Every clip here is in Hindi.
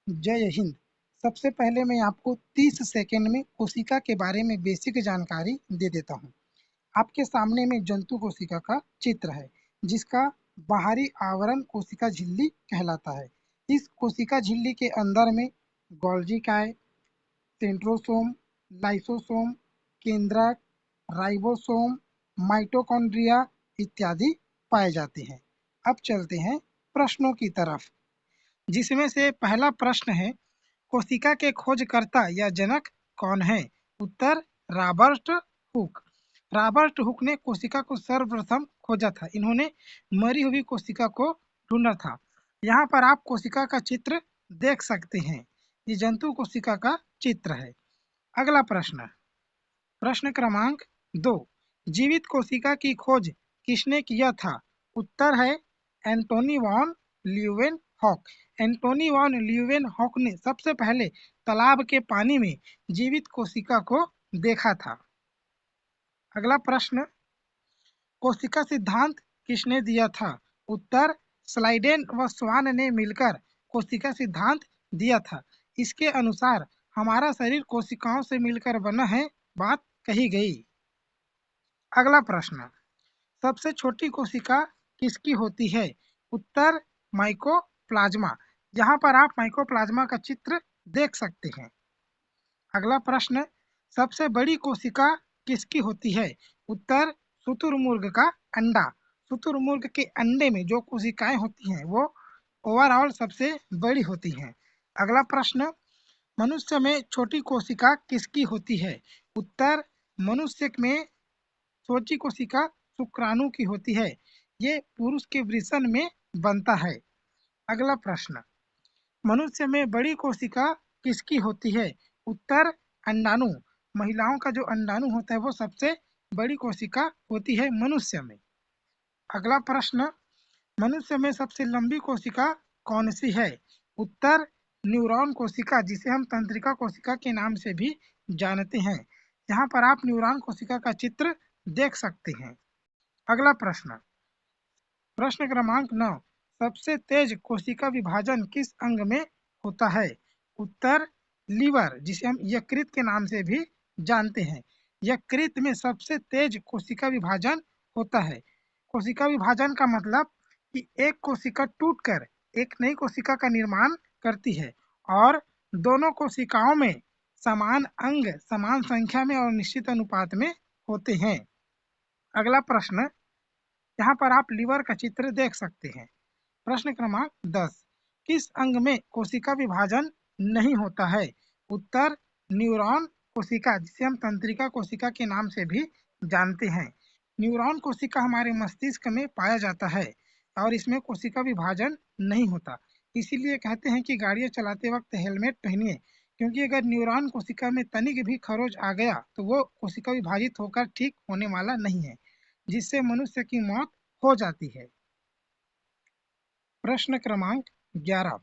जय हिंद। सबसे पहले मैं आपको 30 सेकंड में कोशिका के बारे में बेसिक जानकारी दे देता हूँ। आपके सामने में जंतु कोशिका का चित्र है, जिसका बाहरी आवरण कोशिका झिल्ली कहलाता है। इस कोशिका झिल्ली के अंदर में गोल्गी काय, सेंट्रोसोम, लाइसोसोम, केंद्रक, राइबोसोम, माइटोकॉन्ड्रिया इत्यादि पाए जाते हैं। अब चलते हैं प्रश्नों की तरफ, जिसमें से पहला प्रश्न है, कोशिका के खोजकर्ता या जनक कौन है? उत्तर, रॉबर्ट हुक। रॉबर्ट हुक ने कोशिका को सर्वप्रथम खोजा था। इन्होंने मरी हुई कोशिका को ढूंढा था। यहाँ पर आप कोशिका का चित्र देख सकते हैं। ये जंतु कोशिका का चित्र है। अगला प्रश्न, प्रश्न क्रमांक 2, जीवित कोशिका की खोज किसने किया था? उत्तर है Antony von Leeuwenhoek. Antony von Leeuwenhoek ने सबसे पहले तालाब के पानी में जीवित कोशिका को देखा था। अगला प्रश्न, कोशिका सिद्धांत किसने दिया था? उत्तर, स्लाइडेन व स्वान ने मिलकर कोशिका सिद्धांत दिया था। इसके अनुसार हमारा शरीर कोशिकाओं से मिलकर बना है, बात कही गई। अगला प्रश्न, सबसे छोटी कोशिका किसकी होती है? उत्तर, माइकोप्लाज्मा। यहाँ पर आप माइकोप्लाज्मा का चित्र देख सकते हैं। अगला प्रश्न, सबसे बड़ी कोशिका किसकी होती है? उत्तर, शुतुरमुर्ग का अंडा। शुतुरमुर्ग के अंडे में जो कोशिकाएं होती हैं वो ओवरऑल सबसे बड़ी होती हैं। अगला प्रश्न, मनुष्य में छोटी कोशिका किसकी होती है? उत्तर, मनुष्य में छोटी कोशिका शुक्राणु की होती है। ये पुरुष के वृषण में बनता है। अगला प्रश्न, मनुष्य में बड़ी कोशिका किसकी होती है? उत्तर, अंडाणु। महिलाओं का जो अंडाणु होता है वो सबसे बड़ी कोशिका होती है मनुष्य में। अगला प्रश्न, मनुष्य में सबसे लंबी कोशिका कौन सी है? उत्तर, न्यूरॉन कोशिका, जिसे हम तंत्रिका कोशिका के नाम से भी जानते हैं। यहाँ पर आप न्यूरॉन कोशिका का चित्र देख सकते हैं। अगला प्रश्न, प्रश्न क्रमांक 9, सबसे तेज कोशिका विभाजन किस अंग में होता है? उत्तर, लीवर, जिसे हम यकृत के नाम से भी जानते हैं। यकृत में सबसे तेज कोशिका विभाजन होता है। कोशिका विभाजन का मतलब कि एक कोशिका टूटकर एक नई कोशिका का निर्माण करती है और दोनों कोशिकाओं में समान अंग समान संख्या में और निश्चित अनुपात में होते हैं। अगला प्रश्न, यहाँ पर आप लीवर का चित्र देख सकते हैं। प्रश्न क्रमांक 10, किस अंग में कोशिका विभाजन नहीं होता है? उत्तर, न्यूरॉन कोशिका, जिसे हम तंत्रिका कोशिका के नाम से भी जानते हैं। न्यूरॉन कोशिका हमारे मस्तिष्क में पाया जाता है और इसमें कोशिका विभाजन नहीं होता। इसीलिए कहते हैं कि गाड़ियां चलाते वक्त हेलमेट पहनिए, क्योंकि अगर न्यूरॉन कोशिका में तनिक भी खरोच आ गया तो वो कोशिका विभाजित होकर ठीक होने वाला नहीं है, जिससे मनुष्य की मौत हो जाती है। प्रश्न क्रमांक 11,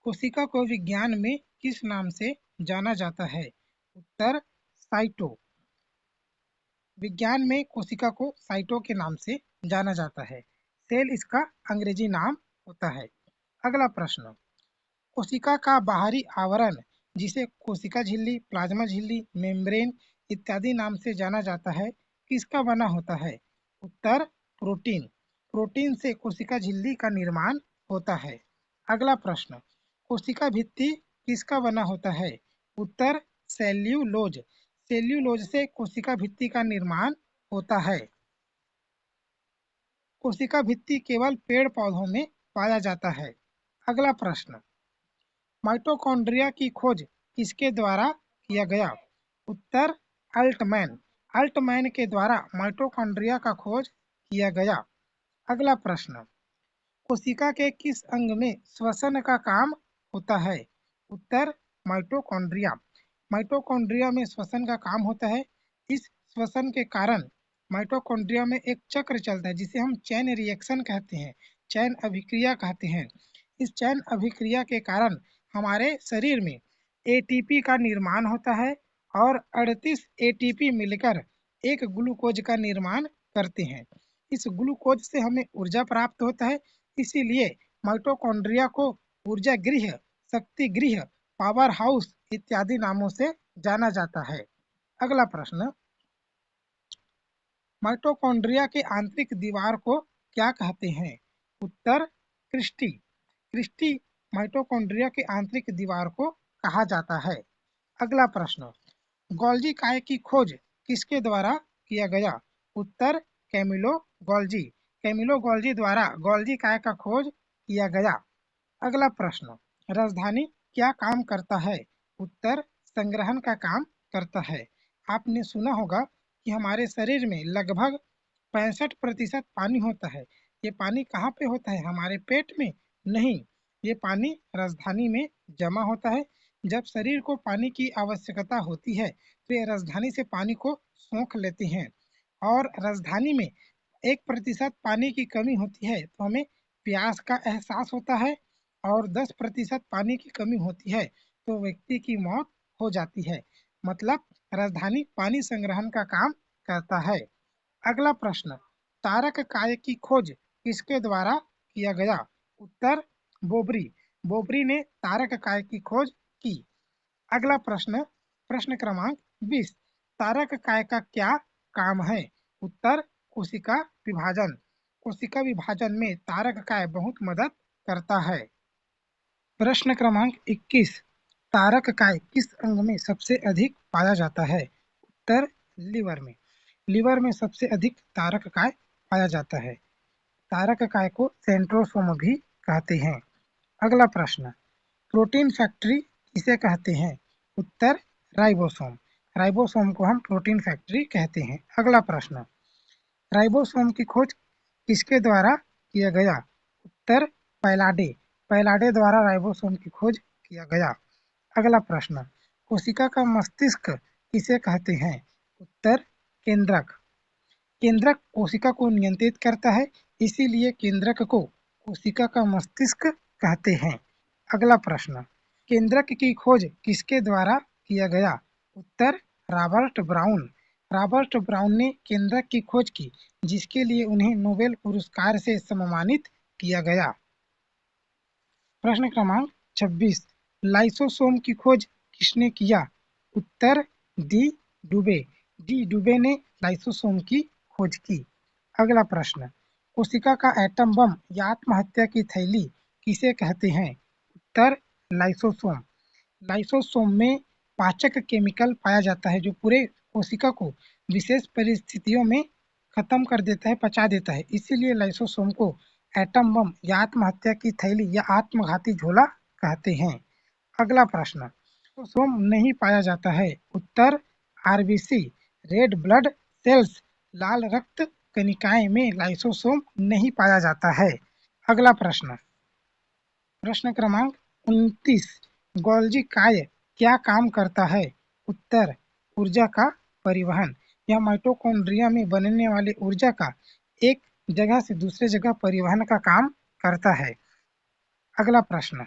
कोशिका को विज्ञान में किस नाम से जाना जाता है? उत्तर, साइटो। विज्ञान में कोशिका को साइटो के नाम से जाना जाता है। सेल इसका अंग्रेजी नाम होता है। अगला प्रश्न, कोशिका का बाहरी आवरण, जिसे कोशिका झिल्ली, प्लाज्मा झिल्ली, मेम्ब्रेन इत्यादि नाम से जाना जाता है, किसका बना होता है? उत्तर, प्रोटीन। प्रोटीन से कोशिका झिल्ली का निर्माण होता है। अगला प्रश्न, कोशिका भित्ति किसका बना होता है? उत्तर, सेल्यूलोज। सेल्यूलोज से कोशिका भित्ति का निर्माण होता है। कोशिका भित्ति केवल पेड़ पौधों में पाया जाता है। अगला प्रश्न, माइटोकॉन्ड्रिया की खोज किसके द्वारा किया गया? उत्तर, अल्टमैन। अल्टमैन के द्वारा माइटोकॉन्ड्रिया का खोज किया गया। अगला प्रश्न, कोशिका के किस अंग में श्वसन का काम होता है? उत्तर, माइटोकॉन्ड्रिया। माइटोकॉन्ड्रिया में श्वसन का काम होता है। इस श्वसन के कारण माइटोकॉन्ड्रिया में एक चक्र चलता है, जिसे हम चैन रिएक्शन कहते हैं, चैन अभिक्रिया कहते हैं। इस चैन अभिक्रिया के कारण हमारे शरीर में एटीपी का निर्माण होता है और 38 एटीपी मिलकर एक ग्लूकोज का निर्माण करते हैं। इस ग्लूकोज से हमें ऊर्जा प्राप्त होता है। इसीलिए माइटोकॉन्ड्रिया को ऊर्जा गृह शक्ति गृह, पावर हाउस इत्यादि नामों से जाना जाता है। अगला प्रश्न, माइटोकॉन्ड्रिया के आंतरिक दीवार को क्या कहते हैं? उत्तर क्रिस्टी। क्रिस्टी माइटोकॉन्ड्रिया के आंतरिक दीवार को कहा जाता है। अगला प्रश्न, गोल्जी काय की खोज किसके द्वारा किया गया? उत्तर कैमिलो गोल्जी। कैमिलो गोल्जी द्वारा गोल्जी काय का खोज किया गया। अगला प्रश्न, राजधानी क्या काम करता है? उत्तर संग्रहण का काम करता है। आपने सुना होगा कि हमारे शरीर में लगभग 65% पानी होता है। ये पानी कहाँ पे होता है? हमारे पेट में? नहीं, ये पानी राजधानी में जमा होता है। जब शरीर को पानी की आवश्यकता होती है तो ये राजधानी से पानी को सोख लेते हैं, और राजधानी में 1% पानी की कमी होती है तो हमें प्यास का एहसास होता है, और 10% पानी की कमी होती है तो व्यक्ति की मौत हो जाती है। मतलब राजधानी पानी संग्रहण का काम करता है। अगला प्रश्न, तारक काय की खोज किसके द्वारा किया गया? उत्तर बोबरी। बोबरी ने तारक काय की खोज की। अगला प्रश्न, प्रश्न क्रमांक 20, तारक काय का क्या काम है? उत्तर कोशिका विभाजन। कोशिका विभाजन में तारक काय बहुत मदद करता है। प्रश्न क्रमांक 21, तारक काय किस अंग में सबसे अधिक पाया जाता है? उत्तर लीवर में। लीवर में सबसे अधिक तारक काय पाया जाता है। तारक काय को सेंट्रोसोम भी कहते हैं। अगला प्रश्न, प्रोटीन फैक्ट्री किसे कहते हैं? उत्तर राइबोसोम। राइबोसोम को हम प्रोटीन फैक्ट्री कहते हैं। अगला प्रश्न, राइबोसोम की खोज किसके द्वारा किया गया? उत्तर पैलाडे। पैलाडे द्वारा राइबोसोम की खोज किया गया। अगला प्रश्न, कोशिका का मस्तिष्क किसे कहते हैं? उत्तर केंद्रक। केंद्रक कोशिका को नियंत्रित करता है, इसीलिए केंद्रक को कोशिका का मस्तिष्क कहते हैं। अगला प्रश्न, केंद्रक की खोज किसके द्वारा किया गया? उत्तर रॉबर्ट ब्राउन। रॉबर्ट ब्राउन ने केंद्रक की खोज की, जिसके लिए उन्हें नोबेल पुरस्कार से सम्मानित किया गया। प्रश्न क्रमांक 26, लाइसोसोम की खोज किसने किया? उत्तर डी डुबे। डी डुबे ने लाइसोसोम की खोज की। अगला प्रश्न, कोशिका का एटम बम या आत्महत्या की थैली किसे कहते हैं? उत्तर लाइसोसोम। लाइसोसोम में पाचक केमिकल पाया जाता है जो पूरे कोशिका को विशेष परिस्थितियों में खत्म कर देता है, पचा देता है। इसीलिए लाइसोसोम को एटम बम या आत्महत्या की थैली या आत्मघाती झोला कहते हैं। अगला प्रश्न, लाइसोसोम नहीं पाया जाता है? उत्तर आरबीसी, रेड ब्लड सेल्स, लाल रक्त कणिकाएं में लाइसोसोम नहीं पाया जाता है। अगला प्रश्न, प्रश्न क्रमांक 29, गोल्जी काय क्या काम करता है? उत्तर ऊर्जा का परिवहन। यह माइटोकॉन्ड्रिया में बनने वाली ऊर्जा का एक जगह से दूसरे जगह परिवहन का काम करता है। अगला प्रश्न,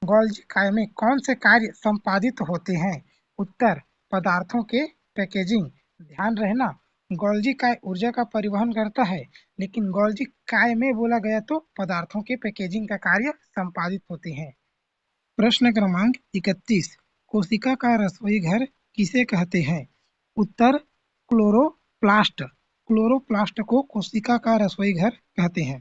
गोल्जी काय में कौन से कार्य संपादित होते हैं? उत्तर पदार्थों के पैकेजिंग। ध्यान रहना, गोल्जी काय ऊर्जा का परिवहन करता है, लेकिन गोल्जी काय में बोला गया तो पदार्थों के पैकेजिंग का कार्य संपादित होते हैं। प्रश्न क्रमांक 31, कोशिका का रसोई घर किसे कहते हैं? उत्तर क्लोरोप्लास्ट। क्लोरोप्लास्ट को कोशिका का रसोई घर कहते हैं।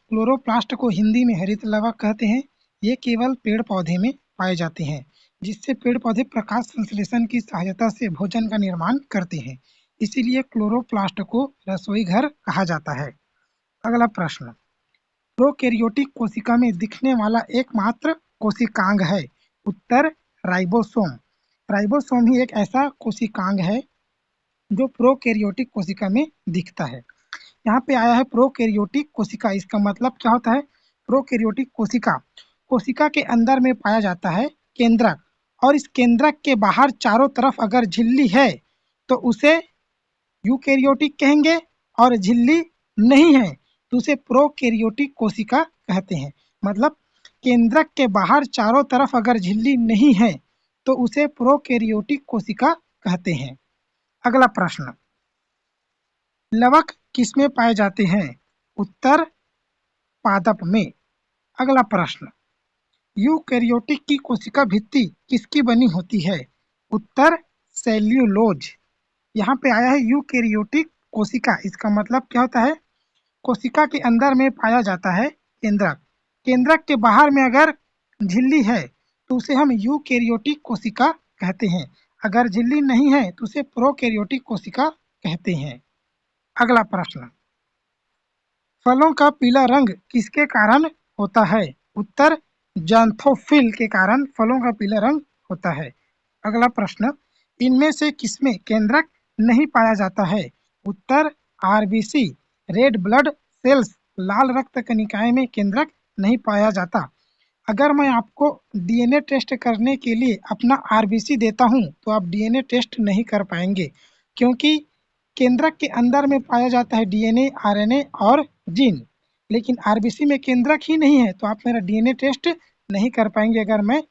क्लोरोप्लास्ट को हिंदी में हरित लवक कहते हैं। ये केवल पेड़ पौधे में पाए जाते हैं, जिससे पेड़ पौधे प्रकाश संश्लेषण की सहायता से भोजन का निर्माण करते हैं। इसीलिए क्लोरोप्लास्ट को रसोई घर कहा जाता है। अगला प्रश्न, प्रोकैरियोटिक कोशिका में दिखने वाला एकमात्र कोशिकांग है? उत्तर राइबोसोम। राइबोसोम ही एक ऐसा कोशिकांग है जो प्रोकैरियोटिक कोशिका में दिखता है। यहाँ पे आया है प्रोकैरियोटिक कोशिका, इसका मतलब क्या होता है? प्रोकैरियोटिक कोशिका, कोशिका के अंदर में पाया जाता है केंद्रक, और इस केंद्रक के बाहर चारों तरफ अगर झिल्ली है तो उसे यूकैरियोटिक कहेंगे, और झिल्ली नहीं है तो उसे प्रोकैरियोटिक कोशिका कहते हैं। मतलब केंद्रक के बाहर चारों तरफ अगर झिल्ली नहीं है तो उसे प्रोकैरियोटिक कोशिका कहते हैं। अगला प्रश्न, लवक किसमें पाए जाते हैं? उत्तर पादप में। अगला प्रश्न, यूकैरियोटिक की कोशिका भित्ति किसकी बनी होती है? उत्तर सेल्यूलोज। यहाँ पे आया है यूकैरियोटिक कोशिका, इसका मतलब क्या होता है? कोशिका के अंदर में पाया जाता है केंद्रक। केंद्रक के बाहर में अगर झिल्ली है तो उसे हम यूकैरियोटिक कोशिका कहते हैं। अगर झिल्ली नहीं है तो उसे प्रोकैरियोटिक कोशिका कहते हैं। अगला प्रश्न, फलों का पीला रंग किसके कारण होता है? उत्तर ज़ैंथोफिल के कारण फलों का पीला रंग होता है। अगला प्रश्न, इनमें से किसमें केंद्रक नहीं पाया जाता है? उत्तर आरबीसी, रेड ब्लड सेल्स, लाल रक्त कणिकाएं में केंद्रक नहीं पाया जाता। अगर मैं आपको डीएनए टेस्ट करने के लिए अपना आरबीसी देता हूं तो आप डीएनए टेस्ट नहीं कर पाएंगे, क्योंकि केंद्रक के अंदर में पाया जाता है डीएनए, आरएनए और जीन, लेकिन आरबीसी में केंद्रक ही नहीं है, तो आप मेरा डीएनए टेस्ट नहीं कर पाएंगे अगर मैं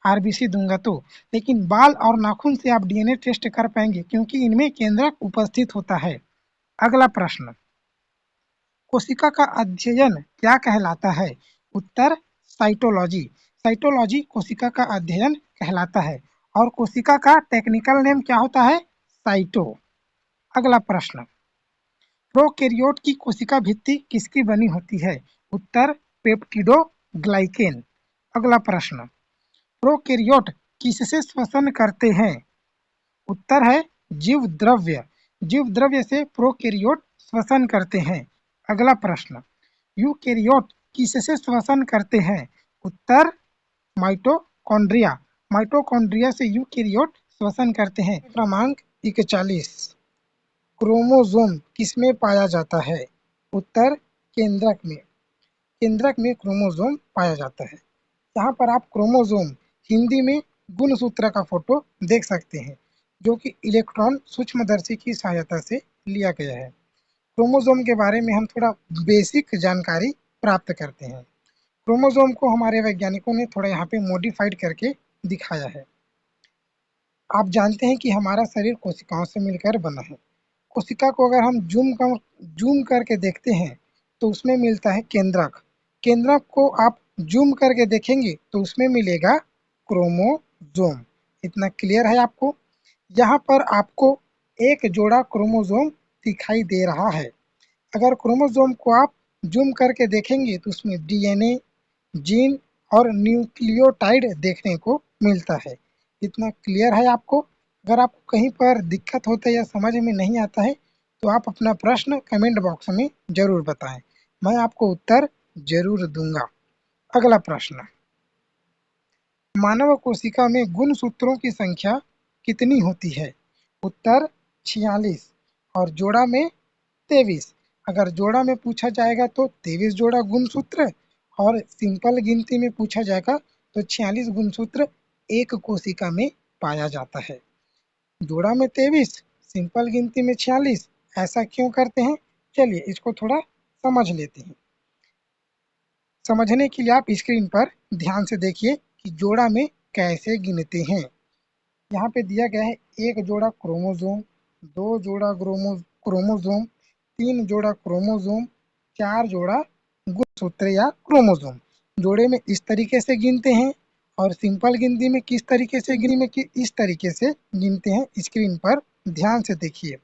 आरबीसी दूंगा तो। लेकिन बाल और नाखून से आप डीएनए टेस्ट कर पाएंगे, क्योंकि इनमें केंद्रक उपस्थित होता है। अगला प्रश्न, कोशिका का अध्ययन क्या कहलाता है? उत्तर साइटोलॉजी। साइटोलॉजी कोशिका का अध्ययन कहलाता है और कोशिका का टेक्निकल नेम क्या होता है? साइटो। अगला प्रश्न, प्रोकैरियोट की कोशिका भित्ति किसकी बनी होती है? उत्तर पेप्टिडोग्लाइकेन। अगला प्रश्न, प्रोकैरियोट किससे श्वसन करते हैं? उत्तर है जीव द्रव्य। जीव द्रव्य से प्रोकैरियोट श्वसन करते हैं। अगला प्रश्न, यूकैरियोट किससे श्वसन करते हैं? उत्तर माइटोकॉन्ड्रिया। माइटोकॉन्ड्रिया से यूकैरियोट श्वसन करते हैं। क्रमांक 41, क्रोमोसोम किसमें पाया जाता है? उत्तर केंद्रक में। केंद्रक में क्रोमोसोम पाया जाता है। यहाँ पर आप क्रोमोसोम हिंदी में गुणसूत्र का फोटो देख सकते हैं, जो कि इलेक्ट्रॉन सूक्ष्मदर्शी की सहायता से लिया गया है। क्रोमोसोम के बारे में हम थोड़ा बेसिक जानकारी प्राप्त करते हैं। क्रोमोसोम को हमारे वैज्ञानिकों ने थोड़ा यहाँ पे मॉडिफाइड करके दिखाया है। आप जानते हैं कि हमारा शरीर कोशिकाओं से मिलकर बना है। कोशिका को अगर हम जूम करके देखते हैं तो उसमें मिलता है केंद्रक। केंद्रक को आप जूम करके देखेंगे तो उसमें मिलेगा क्रोमोसोम। इतना क्लियर है आपको? यहाँ पर आपको एक जोड़ा क्रोमोसोम दिखाई दे रहा है। अगर क्रोमोसोम को आप जूम करके देखेंगे तो उसमें डीएनए, जीन और न्यूक्लियोटाइड देखने को मिलता है। इतना क्लियर है आपको? अगर आपको कहीं पर दिक्कत होता है या समझ में नहीं आता है तो आप अपना प्रश्न कमेंट बॉक्स में जरूर बताएं, मैं आपको उत्तर जरूर दूंगा। अगला प्रश्न, मानव कोशिका में गुणसूत्रों की संख्या कितनी होती है? उत्तर 46 और जोड़ा में 23। अगर जोड़ा में पूछा जाएगा तो 23 जोड़ा गुणसूत्र और सिंपल गिनती में पूछा जाएगा तो 46 गुणसूत्र एक कोशिका में पाया जाता है। जोड़ा में 23, सिंपल गिनती में 46, ऐसा क्यों करते हैं? चलिए इसको थोड़ा समझ लेते हैं। समझने के लिए आप स्क्रीन पर ध्यान से देखिए कि जोड़ा में कैसे गिनते हैं। यहाँ पे दिया गया है एक जोड़ा क्रोमोसोम, दो जोड़ा क्रोमोसोम, तीन जोड़ा क्रोमोसोम, चार जोड़ा गुणसूत्र या क्रोमोसोम। जोड़े में इस तरीके से गिनते हैं और सिंपल गिनती में किस तरीके से इस तरीके से गिनते हैं। स्क्रीन पर ध्यान से देखिए,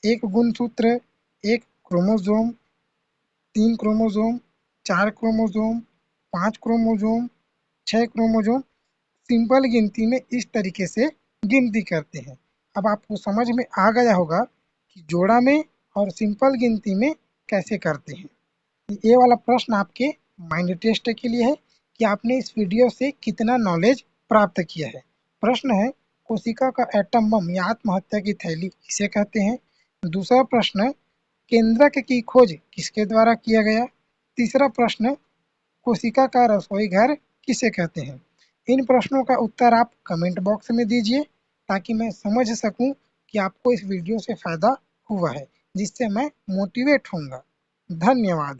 एक गुणसूत्र, एक क्रोमोसोम, तीन क्रोमोसोम, चार क्रोमोसोम, पाँच क्रोमोसोम, छह क्रोमोसोम। सिंपल गिनती में इस तरीके से गिनती करते हैं। अब आपको समझ में आ गया होगा कि जोड़ा में और सिंपल गिनती में कैसे करते हैं। ये वाला प्रश्न आपके माइंड टेस्ट के लिए है कि आपने इस वीडियो से कितना नॉलेज प्राप्त किया है। प्रश्न है, कोशिका का एटम बम या आत्महत्या की थैली किसे कहते हैं? दूसरा प्रश्न, केंद्रक की खोज किसके द्वारा किया गया? तीसरा प्रश्न, कोशिका का रसोई घर किसे कहते हैं? इन प्रश्नों का उत्तर आप कमेंट बॉक्स में दीजिए ताकि मैं समझ सकूं कि आपको इस वीडियो से फायदा हुआ है, जिससे मैं मोटिवेट होऊंगा। धन्यवाद।